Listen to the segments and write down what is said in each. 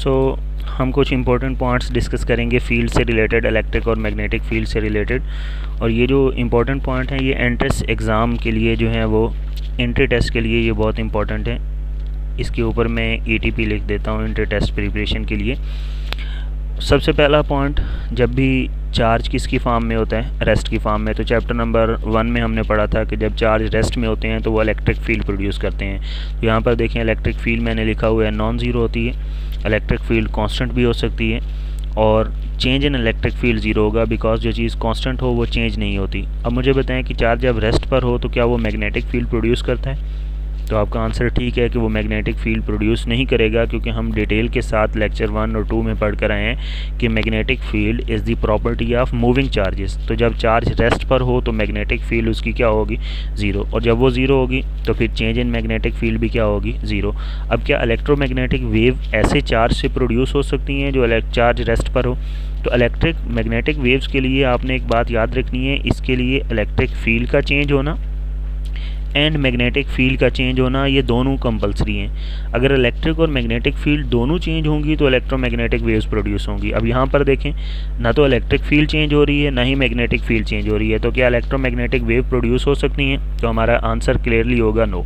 सो हम कुछ important points discuss करेंगे फील्ड से रिलेटेड, इलेक्ट्रिक और मैग्नेटिक फील्ड से रिलेटेड। और ये जो इंपॉर्टेंट पॉइंट हैं ये एंट्रेंस एग्ज़ाम के लिए जो है वो एंट्री टेस्ट के लिए ये बहुत इंपॉर्टेंट है। इसके ऊपर मैं ETP लिख देता हूँ, एंट्री टेस्ट प्रिपरेशन के लिए। सबसे पहला पॉइंट, जब भी चार्ज किसकी फॉर्म में होता है, रेस्ट की फॉर्म में। तो चैप्टर नंबर 1 में हमने पढ़ा था कि जब चार्ज रेस्ट में होते हैं तो वो इलेक्ट्रिक फील्ड प्रोड्यूस करते हैं। तो यहाँ पर देखें इलेक्ट्रिक फील्ड मैंने लिखा हुआ है नॉन ज़ीरो होती है। इलेक्ट्रिक फील्ड कांस्टेंट भी हो सकती है और change in electric field zero होगा, बिकॉज जो चीज़ कांस्टेंट हो वो चेंज नहीं होती। अब मुझे बताएं कि चार्ज जब रेस्ट पर हो तो क्या वो मैग्नेटिक फील्ड प्रोड्यूस करता है? तो आपका आंसर ठीक है कि वो मैग्नेटिक फील्ड प्रोड्यूस नहीं करेगा, क्योंकि हम डिटेल के साथ लेक्चर 1 और 2 में पढ़ कर आए हैं कि magnetic field is the property of moving charges. तो जब चार्ज रेस्ट पर हो तो मैग्नेटिक फील्ड उसकी क्या होगी? ज़ीरो। और जब वो ज़ीरो होगी तो फिर चेंज इन मैग्नेटिक फील्ड भी क्या होगी? ज़ीरो। अब क्या इलेक्ट्रोमैग्नेटिक वेव ऐसे चार्ज से प्रोड्यूस हो सकती हैं जो चार्ज रेस्ट पर हो? तो इलेक्ट्रिक मैग्नेटिक वेव्स के लिए आपने एक बात याद रखनी है, इसके लिए इलेक्ट्रिक फील्ड का चेंज होना एंड मैग्नेटिक फील्ड का चेंज होना, ये दोनों कंपलसरी हैं। अगर इलेक्ट्रिक और मैग्नेटिक फील्ड दोनों चेंज होंगी तो इलेक्ट्रोमैग्नेटिक वेव्स प्रोड्यूस होंगी। अब यहाँ पर देखें, ना तो इलेक्ट्रिक फील्ड चेंज हो रही है ना ही मैग्नेटिक फील्ड चेंज हो रही है, तो क्या इलेक्ट्रोमैग्नेटिक वेव प्रोड्यूस हो सकती हैं? तो हमारा आंसर क्लियरली होगा नो।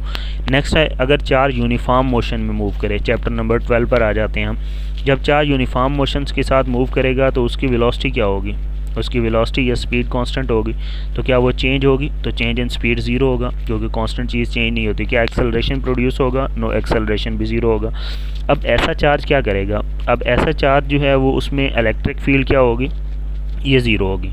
नेक्स्ट है, अगर चार्ज यूनिफॉर्म मोशन में मूव करे, चैप्टर नंबर 12 पर आ जाते हैं हम। जब चार्ज यूनिफॉर्म मोशंस के साथ मूव करेगा तो उसकी वेलोसिटी क्या होगी? उसकी वेलोसिटी या स्पीड कांस्टेंट होगी। तो क्या वो चेंज होगी? तो चेंज इन स्पीड ज़ीरो होगा, क्योंकि कांस्टेंट चीज़ चेंज नहीं होती। क्या एक्सेलरेशन प्रोड्यूस होगा? नो, एक्सेलरेशन भी ज़ीरो होगा। अब ऐसा चार्ज क्या करेगा? अब ऐसा चार्ज जो है वो उसमें इलेक्ट्रिक फील्ड क्या होगी? ये ज़ीरो होगी।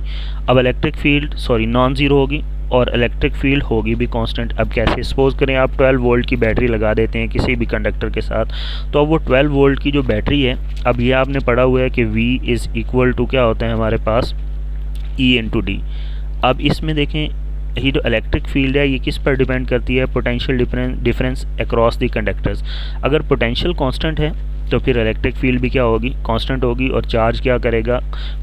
अब इलेक्ट्रिक फील्ड नॉन ज़ीरो होगी और इलेक्ट्रिक फील्ड होगी भी कांस्टेंट। अब कैसे? सपोज करें आप 12 वोल्ट की बैटरी लगा देते हैं किसी भी कंडक्टर के साथ, तो अब वो 12 वोल्ट की जो बैटरी है, अब ये आपने पढ़ा हुआ है कि V इज़ इक्वल टू क्या होता है हमारे पास? E into D. अब इसमें देखें, ये जो इलेक्ट्रिक फील्ड है ये किस पर डिपेंड करती है? Potential difference across the conductors. अगर पोटेंशियल कांस्टेंट है तो फिर इलेक्ट्रिक फील्ड भी क्या होगी? कांस्टेंट होगी। और चार्ज क्या करेगा?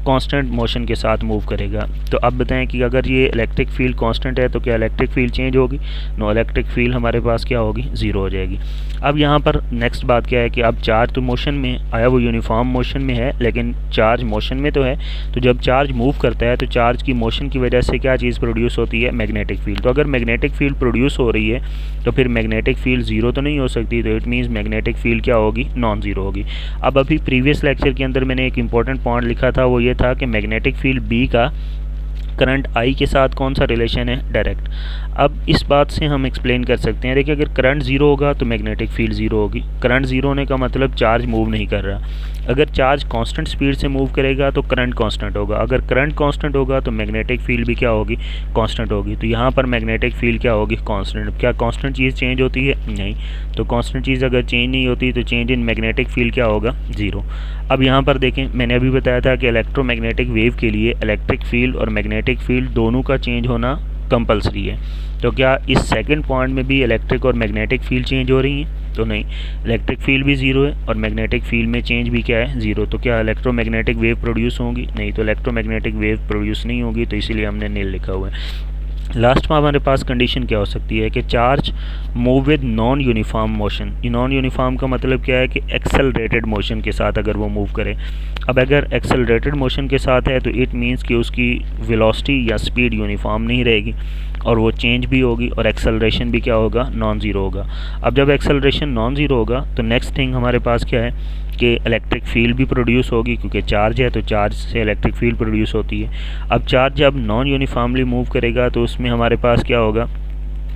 कांस्टेंट मोशन के साथ मूव करेगा। तो अब बताएं कि अगर ये इलेक्ट्रिक फील्ड कांस्टेंट है तो क्या इलेक्ट्रिक फील्ड चेंज होगी? नो, इलेक्ट्रिक फील्ड हमारे पास क्या होगी? ज़ीरो हो जाएगी। अब यहाँ पर नेक्स्ट बात क्या है कि अब चार्ज तो मोशन में आया, वो यूनिफॉर्म मोशन में है, लेकिन चार्ज मोशन में तो है। तो जब चार्ज मूव करता है तो चार्ज की मोशन की वजह से क्या चीज़ प्रोड्यूस होती है? Magnetic field. तो अगर मैग्नेटिक फील्ड प्रोड्यूस हो रही है तो फिर मैग्नेटिक फील्ड ज़ीरो तो नहीं हो सकती, तो इट मीन्स मैग्नेटिक फील्ड क्या होगी? नॉन ज़ीरो होगी। अब अभी प्रीवियस लेक्चर के अंदर मैंने एक इंपॉर्टेंट पॉइंट लिखा था, वो ये था कि मैग्नेटिक फील्ड B का करंट I के साथ कौन सा रिलेशन है? डायरेक्ट। अब इस बात से हम एक्सप्लेन कर सकते हैं। देखिए, अगर करंट ज़ीरो होगा तो मैग्नेटिक फील्ड ज़ीरो होगी। करंट ज़ीरो होने का मतलब चार्ज मूव नहीं कर रहा। अगर चार्ज कांस्टेंट स्पीड से मूव करेगा तो करंट कांस्टेंट होगा। अगर करंट कांस्टेंट होगा तो मैग्नेटिक फील्ड भी क्या होगी? कांस्टेंट होगी। तो यहाँ पर मैग्नेटिक फील्ड क्या होगी? कांस्टेंट। क्या कांस्टेंट चीज़ चेंज होती है? नहीं। तो कांस्टेंट चीज़ अगर चेंज नहीं होती तो चेंज इन मैग्नेटिक फील्ड क्या होगा? ज़ीरो। अब यहाँ पर देखें, मैंने अभी बताया था कि इलेक्ट्रोमैग्नेटिक वेव के लिए इलेक्ट्रिक फील्ड और मैग्नेटिक फील्ड दोनों का चेंज होना कंपलसरी है। तो क्या इस सेकंड पॉइंट में भी इलेक्ट्रिक और मैग्नेटिक फील्ड चेंज हो रही हैं? तो नहीं, इलेक्ट्रिक फील्ड भी ज़ीरो है और मैग्नेटिक फील्ड में चेंज भी क्या है? ज़ीरो। तो क्या इलेक्ट्रोमैग्नेटिक वेव प्रोड्यूस होगी? नहीं, तो इलेक्ट्रोमैग्नेटिक वेव प्रोड्यूस नहीं होगी, तो इसीलिए हमने नील लिखा हुआ है। लास्ट में हमारे पास कंडीशन क्या हो सकती है कि charge move with non uniform motion. Non uniform का मतलब क्या है कि एक्सेलरेटेड मोशन के साथ अगर वो मूव करे। अब अगर एक्सेलरेटेड मोशन के साथ है तो इट मीन्स कि उसकी वेलोसिटी या स्पीड यूनिफॉर्म नहीं रहेगी और वो चेंज भी होगी और एक्सेलरेशन भी क्या होगा? नॉन ज़ीरो होगा। अब जब एक्सेलरेशन नॉन ज़ीरो होगा तो नेक्स्ट थिंग हमारे पास क्या है कि इलेक्ट्रिक फील्ड भी प्रोड्यूस होगी, क्योंकि चार्ज है तो चार्ज से इलेक्ट्रिक फील्ड प्रोड्यूस होती है। अब चार्ज जब नॉन यूनिफॉर्मली मूव करेगा तो उसमें हमारे पास क्या होगा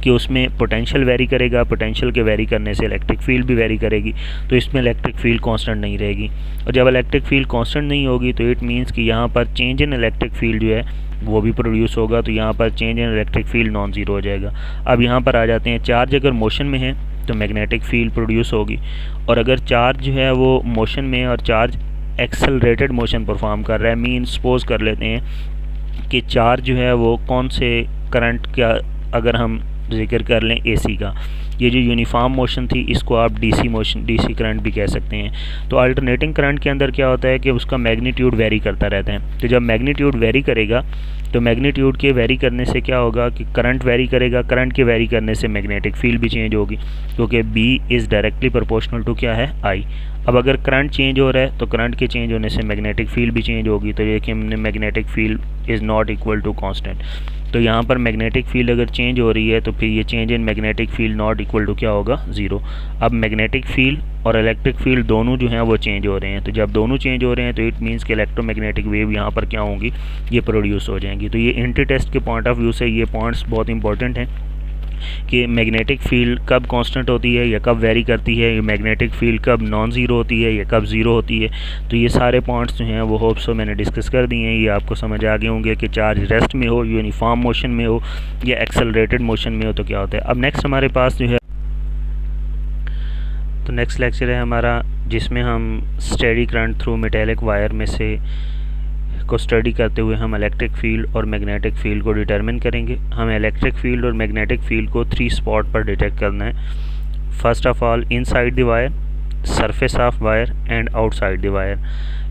कि उसमें पोटेंशियल वेरी करेगा, पोटेंशियल के वेरी करने से इलेक्ट्रिक फील्ड भी वेरी करेगी, तो इसमें इलेक्ट्रिक फील्ड कांस्टेंट नहीं रहेगी। और जब इलेक्ट्रिक फील्ड कांस्टेंट नहीं होगी तो इट मीन्स कि यहाँ पर चेंज इन इलेक्ट्रिक फील्ड जो है वो भी प्रोड्यूस होगा, तो यहाँ पर change in electric field non zero हो जाएगा। अब यहाँ पर आ जाते हैं, चार्ज अगर मोशन में है तो मैग्नेटिक फील्ड प्रोड्यूस होगी, और अगर चार्ज जो है वो मोशन में है और चार्ज एक्सेलरेटेड मोशन परफॉर्म कर रहा है, मीन सपोज कर लेते हैं कि चार्ज जो है वो कौन से करंट का अगर हम जिक्र कर लें AC का, ये जो यूनिफॉर्म मोशन थी इसको आप डीसी मोशन, डीसी करंट भी कह सकते हैं। तो अल्टरनेटिंग करंट के अंदर क्या होता है कि उसका मैग्नीट्यूड वेरी करता रहता है। तो जब मैग्नीट्यूड वेरी करेगा तो मैग्नीट्यूड के वेरी करने से क्या होगा कि करंट वेरी करेगा, करंट के वेरी करने से मैग्नेटिक फील्ड भी चेंज होगी, क्योंकि B is directly proportional to क्या है, I। अब अगर करंट चेंज हो रहा है तो करंट के चेंज होने से मैग्नेटिक फील्ड भी चेंज होगी। तो ये कि हमने magnetic field is not equal to constant. तो यहाँ पर मैग्नेटिक फील्ड अगर चेंज हो रही है तो फिर ये change in magnetic field not equal to क्या होगा, ज़ीरो। अब मैग्नेटिक फील्ड और इलेक्ट्रिक फील्ड दोनों जो हैं वो चेंज हो रहे हैं। तो जब दोनों चेंज हो रहे हैं तो इट मीन्स कि इलेक्ट्रोमैग्नेटिक वेव यहाँ पर क्या होंगी, ये प्रोड्यूस हो जाएंगी। तो ये एंटी टेस्ट के पॉइंट ऑफ व्यू से ये पॉइंट्स बहुत इंपॉर्टेंट हैं कि मैग्नेटिक फील्ड कब कांस्टेंट होती है या कब वेरी करती है, ये मैग्नेटिक फील्ड कब नॉन ज़ीरो होती है या कब ज़ीरो होती है। तो ये सारे पॉइंट्स जो हैं वो होप सो मैंने डिस्कस कर दिए हैं। ये आपको समझ आ गए होंगे कि चार्ज रेस्ट में हो, यूनिफॉर्म मोशन में हो या एक्सेलरेटेड मोशन में हो तो क्या होता है। अब नेक्स्ट हमारे पास जो है, तो नेक्स्ट लेक्चर है हमारा जिसमें हम steady current through metallic wire में से को स्टडी करते हुए हम इलेक्ट्रिक फील्ड और मैग्नेटिक फील्ड को डिटरमिन करेंगे। हमें इलेक्ट्रिक फील्ड और मैग्नेटिक फील्ड को 3 स्पॉट पर डिटेक्ट करना है। First of all inside the wire, surface of wire and outside the wire.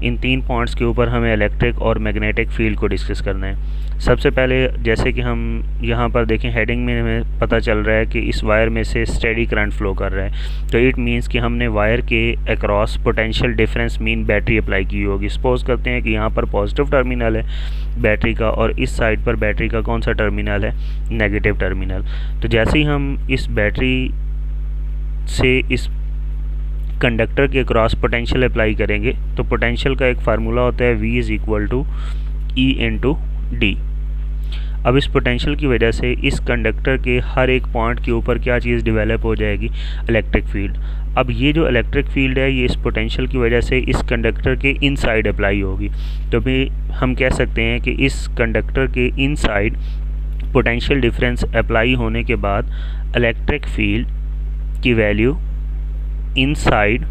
In 3 points के ऊपर हमें इलेक्ट्रिक और मैग्नेटिक फील्ड को डिस्कस करना है। सबसे पहले जैसे कि हम यहाँ पर देखें हेडिंग में हमें पता चल रहा है कि इस वायर में से स्टेडी करंट फ्लो कर रहा है। तो इट मीन्स कि हमने वायर के across potential difference mean battery apply की होगी। सपोज़ करते हैं कि यहाँ पर पॉजिटिव टर्मिनल है बैटरी का और इस साइड पर बैटरी का कौन सा टर्मिनल है, नेगेटिव टर्मिनल। तो जैसे ही हम इस बैटरी से इस कंडक्टर के क्रॉस पोटेंशियल अप्लाई करेंगे तो पोटेंशियल का एक फार्मूला होता है V is equal to E into D. अब इस पोटेंशियल की वजह से इस कंडक्टर के हर एक पॉइंट के ऊपर क्या चीज़ डेवलप हो जाएगी, इलेक्ट्रिक फील्ड। अब ये जो इलेक्ट्रिक फील्ड है ये इस पोटेंशियल की वजह से इस कंडक्टर के इनसाइड अप्लाई होगी। तो भी हम कह सकते हैं कि इस कंडक्टर के इनसाइड पोटेंशियल डिफरेंस अप्लाई होने के बाद इलेक्ट्रिक फील्ड की वैल्यू इनसाइड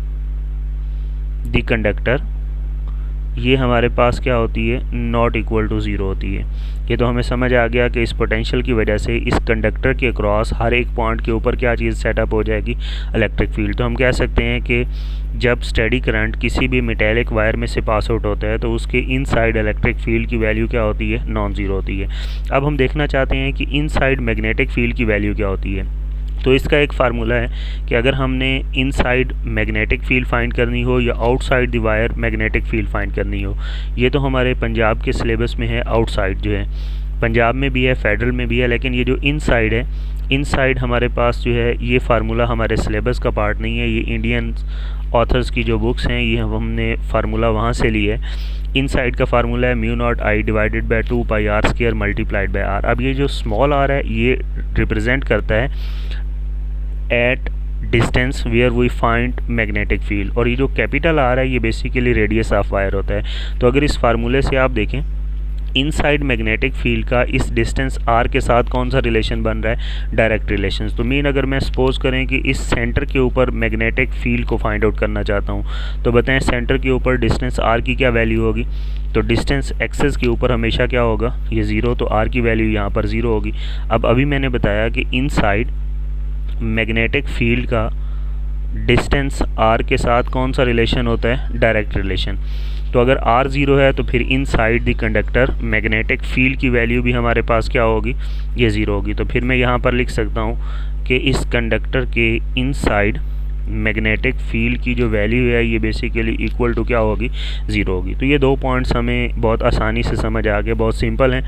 द कंडक्टर ये हमारे पास क्या होती है, नॉट इक्वल टू ज़ीरो होती है। ये तो हमें समझ आ गया कि इस पोटेंशियल की वजह से इस कंडक्टर के क्रॉस हर एक पॉइंट के ऊपर क्या चीज़ सेटअप हो जाएगी, इलेक्ट्रिक फील्ड। तो हम कह सकते हैं कि जब स्टेडी करंट किसी भी मेटेलिक वायर में से पास आउट होता है तो उसके इनसाइड इलेक्ट्रिक फील्ड की वैल्यू क्या होती है, नॉन ज़ीरो होती है। अब हम देखना चाहते हैं कि इनसाइड मैग्नेटिक फील्ड की वैल्यू क्या होती है। तो इसका एक फार्मूला है कि अगर हमने इनसाइड मैग्नेटिक फील्ड फाइंड करनी हो या outside the wire magnetic field find करनी हो, ये तो हमारे पंजाब के सिलेबस में है। आउटसाइड जो है पंजाब में भी है, फेडरल में भी है, लेकिन ये जो इनसाइड है, इनसाइड हमारे पास जो है ये फार्मूला हमारे सिलेबस का पार्ट नहीं है। ये इंडियन ऑथर्स की जो बुक्स हैं ये हमने फार्मूला वहाँ से लिया है। इनसाइड का फार्मूला है mu naught I divided by 2 pi r square multiplied by r. अब ये जो स्मॉल आर है ये रिप्रेजेंट करता है at distance where we find magnetic field, और ये जो कैपिटल आर है ये बेसिकली रेडियस ऑफ वायर होता है। तो अगर इस फार्मूले से आप देखें इनसाइड मैग्नेटिक फील्ड का इस डिस्टेंस आर के साथ कौन सा रिलेशन बन रहा है, डायरेक्ट रिलेशन। तो मीन अगर मैं सपोज करें कि इस सेंटर के ऊपर मैग्नेटिक फील्ड को फाइंड आउट करना चाहता हूँ तो बताएं सेंटर के ऊपर डिस्टेंस आर की क्या वैल्यू होगी। तो डिस्टेंस एक्सेस के ऊपर हमेशा क्या होगा, ये ज़ीरो, तो आर की वैल्यू यहाँ पर ज़ीरो होगी। अब अभी मैंने बताया कि इनसाइड मैग्नेटिक फील्ड का डिस्टेंस आर के साथ कौन सा रिलेशन होता है, डायरेक्ट रिलेशन। तो अगर आर ज़ीरो है तो फिर inside the conductor magnetic field की वैल्यू भी हमारे पास क्या होगी, ये ज़ीरो होगी। तो फिर मैं यहाँ पर लिख सकता हूँ कि इस कंडक्टर के इनसाइड मैग्नेटिक फील्ड की जो वैल्यू है ये बेसिकली इक्वल टू क्या होगी, ज़ीरो होगी। तो ये 2 पॉइंट्स हमें बहुत आसानी से समझ आ गए, बहुत सिंपल हैं।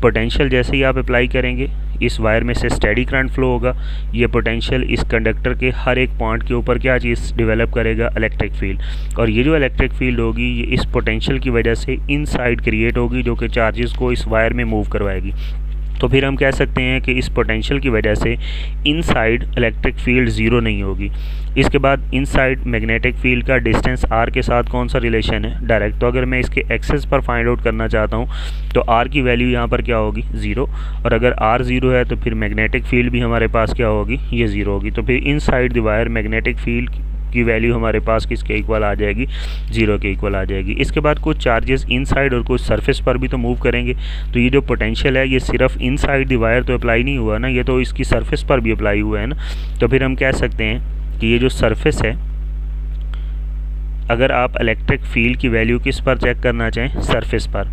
पोटेंशियल जैसे ही आप अप्लाई करेंगे इस वायर में से स्टेडी करंट फ्लो होगा, ये पोटेंशियल इस कंडक्टर के हर एक पॉइंट के ऊपर क्या चीज़ डेवलप करेगा, इलेक्ट्रिक फील्ड। और ये जो इलेक्ट्रिक फील्ड होगी ये इस पोटेंशियल की वजह से इनसाइड क्रिएट होगी जो कि चार्जेस को इस वायर में मूव करवाएगी। तो फिर हम कह सकते हैं कि इस पोटेंशियल की वजह से इनसाइड इलेक्ट्रिक फील्ड ज़ीरो नहीं होगी। इसके बाद इनसाइड मैग्नेटिक फील्ड का डिस्टेंस आर के साथ कौन सा रिलेशन है, डायरेक्ट। तो अगर मैं इसके एक्सेस पर फाइंड आउट करना चाहता हूँ तो आर की वैल्यू यहाँ पर क्या होगी, ज़ीरो। और अगर आर ज़ीरो है तो फिर मैग्नेटिक फील्ड भी हमारे पास क्या होगी, ये ज़ीरो होगी। तो फिर inside the wire magnetic field की वैल्यू हमारे पास किसके इक्वल आ जाएगी, 0 के इक्वल आ जाएगी। इसके बाद कुछ चार्जेस इनसाइड और कुछ सरफेस पर भी तो मूव करेंगे, तो ये जो पोटेंशियल है ये सिर्फ इनसाइड द वायर तो अप्लाई नहीं हुआ ना, ये तो इसकी सरफेस पर भी अप्लाई हुआ है ना। तो फिर हम कह सकते हैं कि ये जो सरफेस है, अगर आप इलेक्ट्रिक फील्ड की वैल्यू किस पर चेक करना चाहें, सरफेस पर,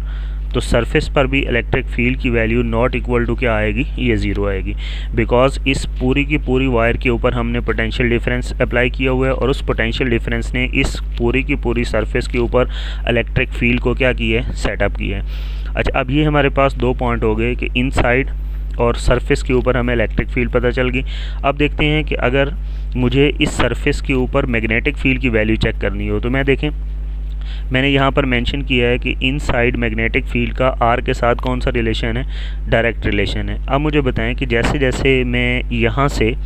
तो सरफेस पर भी इलेक्ट्रिक फील्ड की वैल्यू नॉट इक्वल टू क्या आएगी, ये 0 आएगी, बिकॉज इस पूरी की पूरी वायर के ऊपर हमने पोटेंशियल डिफरेंस अप्लाई किया हुआ है और उस पोटेंशियल डिफरेंस ने इस पूरी की पूरी सरफेस के ऊपर इलेक्ट्रिक फील्ड को क्या किया है, सेटअप किया है। अच्छा, अब ये हमारे पास दो पॉइंट हो गए कि इनसाइड और सरफेस के ऊपर हमें इलेक्ट्रिक फील्ड पता चल गई। अब देखते हैं कि अगर मुझे इस सरफेस के ऊपर मैग्नेटिक फील्ड की वैल्यू चेक करनी हो, तो मैं देखें मैंने यहाँ पर मेंशन किया है कि इनसाइड मैग्नेटिक फील्ड का आर के साथ कौन सा रिलेशन है, डायरेक्ट रिलेशन है। अब मुझे बताएं कि जैसे जैसे मैं यहाँ से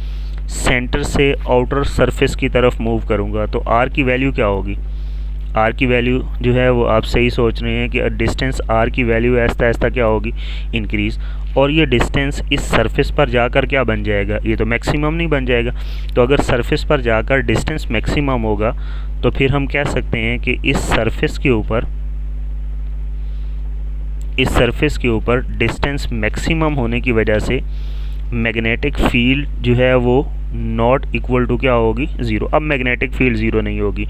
सेंटर से आउटर सरफेस की तरफ मूव करूँगा तो आर की वैल्यू क्या होगी, आर की वैल्यू जो है वो आप सही सोच रहे हैं कि डिस्टेंस आर की वैल्यू ऐसा ऐसा क्या होगी, इंक्रीज़, और ये डिस्टेंस इस सरफेस पर जाकर क्या बन जाएगा, ये तो मैक्सिमम नहीं बन जाएगा। तो अगर सरफेस पर जाकर डिस्टेंस मैक्सिमम होगा तो फिर हम कह सकते हैं कि इस सरफेस के ऊपर डिस्टेंस मैक्सिमम होने की वजह से मैग्नेटिक फील्ड जो है वो नॉट इक्वल टू क्या होगी, 0। अब मैग्नेटिक फील्ड 0 नहीं होगी।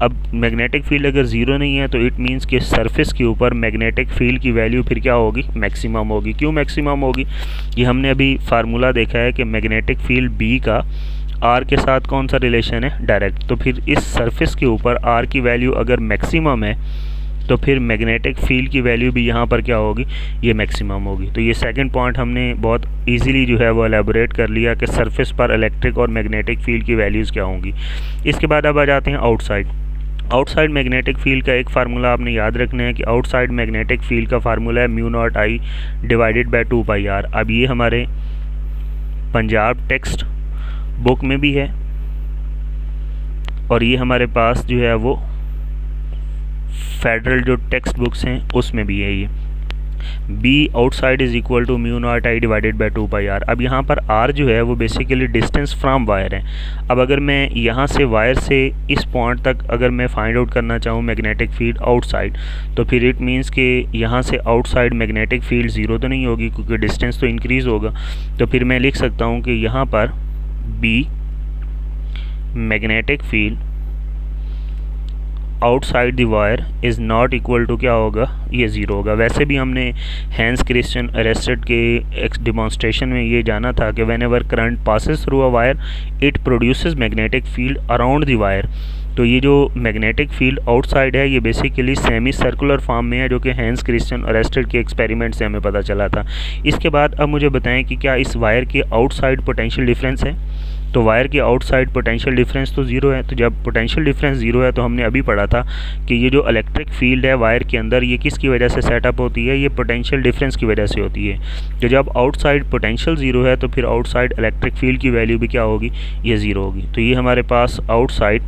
अब मैग्नेटिक फील्ड अगर 0 नहीं है तो इट मीन्स कि सरफेस के ऊपर मैग्नेटिक फील्ड की वैल्यू फिर क्या होगी, मैक्सिमम होगी। क्यों मैक्सिमम होगी, ये हमने अभी फार्मूला देखा है कि मैग्नेटिक फील्ड बी का आर के साथ कौन सा रिलेशन है, डायरेक्ट। तो फिर इस सरफेस के ऊपर आर की वैल्यू अगर मैक्सिमम है तो फिर मैग्नेटिक फील्ड की वैल्यू भी यहाँ पर क्या होगी, ये मैक्सिमम होगी। तो ये सेकंड पॉइंट हमने बहुत इजीली जो है वो एलेबोरेट कर लिया कि सरफेस पर इलेक्ट्रिक और मैग्नेटिक फील्ड की वैल्यूज़ क्या होंगी। इसके बाद अब आ जाते हैं आउटसाइड। आउटसाइड मैग्नेटिक फील्ड का एक फार्मूला आपने याद रखना है कि आउटसाइड मैग्नेटिक फील्ड का फार्मूला है mu naught I divided by 2 pi r. अब ये हमारे पंजाब टेक्स्ट बुक में भी है और ये हमारे पास जो है वो फेडरल जो टेक्स्ट बुक्स हैं उसमें भी है। ये B outside is equal to mu naught I divided by 2 pi r. अब यहाँ पर आर जो है वो बेसिकली डिस्टेंस फ्रॉम वायर है। अब अगर मैं यहाँ से वायर से इस पॉइंट तक अगर मैं फाइंड आउट करना चाहूँ मैग्नेटिक फील्ड आउटसाइड, तो फिर इट मीन्स कि यहाँ से आउटसाइड मैग्नेटिक फील्ड 0 तो नहीं होगी क्योंकि डिस्टेंस तो इंक्रीज़ होगा। तो फिर मैं लिख सकता हूँ कि यहाँ पर B magnetic field outside the wire is not equal to क्या होगा, ये 0 होगा। वैसे भी हमने हैंस क्रिश्चियन अरेस्टेड के एक डिमॉन्स्ट्रेशन में ये जाना था कि when ever current passes through a wire it produces magnetic field around the wire. तो ये जो मैग्नेटिक फील्ड आउटसाइड है ये बेसिकली सेमी सर्कुलर फॉर्म में है, जो कि हैंस क्रिश्चियन अरेस्टेड के एक्सपेरिमेंट से हमें पता चला था। इसके बाद अब मुझे बताएं कि क्या इस वायर के आउटसाइड पोटेंशियल डिफरेंस है। तो वायर के आउटसाइड पोटेंशियल डिफरेंस तो 0 है। तो जब पोटेंशियल डिफरेंस 0 है तो हमने अभी पढ़ा था कि ये जो इलेक्ट्रिक फील्ड है वायर के अंदर ये किसकी वजह से सेटअप होती है, ये पोटेंशियल डिफरेंस की वजह से होती है। तो जब आउटसाइड पोटेंशियल 0 है तो फिर आउटसाइड इलेक्ट्रिक फील्ड की वैल्यू भी क्या होगी, ये 0 होगी। तो ये हमारे पास outside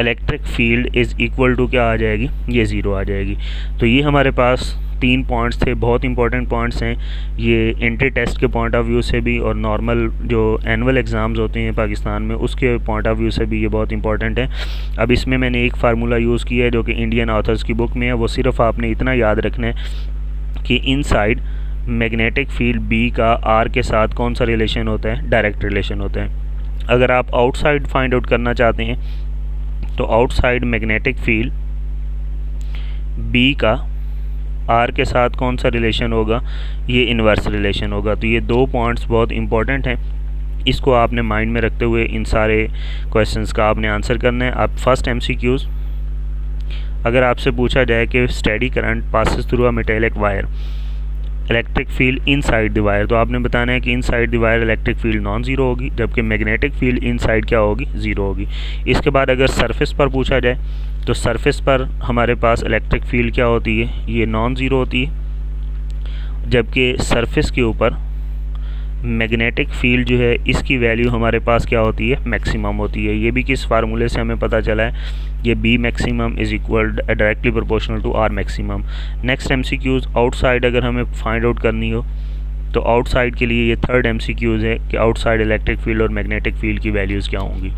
electric field is equal to क्या आ जाएगी, ये 0 आ जाएगी। तो ये हमारे पास 3 पॉइंट्स थे, बहुत इंपॉर्टेंट पॉइंट्स हैं ये एंट्री टेस्ट के पॉइंट ऑफ व्यू से भी और नॉर्मल जो एनुअल एग्ज़ाम्स होते हैं पाकिस्तान में उसके पॉइंट ऑफ व्यू से भी ये बहुत इंपॉर्टेंट है। अब इसमें मैंने एक फार्मूला यूज़ किया है जो कि इंडियन ऑथर्स की बुक में है। वो सिर्फ आपने इतना याद रखना है कि इनसाइड मैग्नेटिक फील्ड बी का आर के साथ कौन सा रिलेशन होता है, डायरेक्ट रिलेशन होता है। अगर आप आउटसाइड फाइंड आउट करना चाहते हैं तो आउटसाइड मैग्नेटिक फील्ड बी का आर के साथ कौन सा रिलेशन होगा, ये इन्वर्स रिलेशन होगा। तो ये 2 पॉइंट्स बहुत इंपॉर्टेंट हैं, इसको आपने माइंड में रखते हुए इन सारे क्वेश्चंस का आपने आंसर करना है। आप फर्स्ट MCQs अगर आपसे पूछा जाए कि steady current passes through a metallic wire electric field inside the wire, तो आपने बताना है कि inside the wire electric field non zero होगी जबकि मैग्नेटिक फील्ड इनसाइड क्या होगी, 0 होगी। इसके बाद अगर सरफेस पर पूछा जाए तो सरफेस पर हमारे पास इलेक्ट्रिक फील्ड क्या होती है, ये नॉन ज़ीरो होती है, जबकि सरफेस के ऊपर मैग्नेटिक फील्ड जो है इसकी वैल्यू हमारे पास क्या होती है, मैक्सिमम होती है। ये भी किस फार्मूले से हमें पता चला है, ये B maximum is equal directly proportional to r maximum. Next MCQs outside अगर हमें फाइंड आउट करनी हो तो आउटसाइड के लिए ये थर्ड एमसीक्यूज़ है कि आउटसाइड इलेक्ट्रिक फील्ड और मैग्नेटिक फील्ड की वैल्यूज़ क्या होंगी।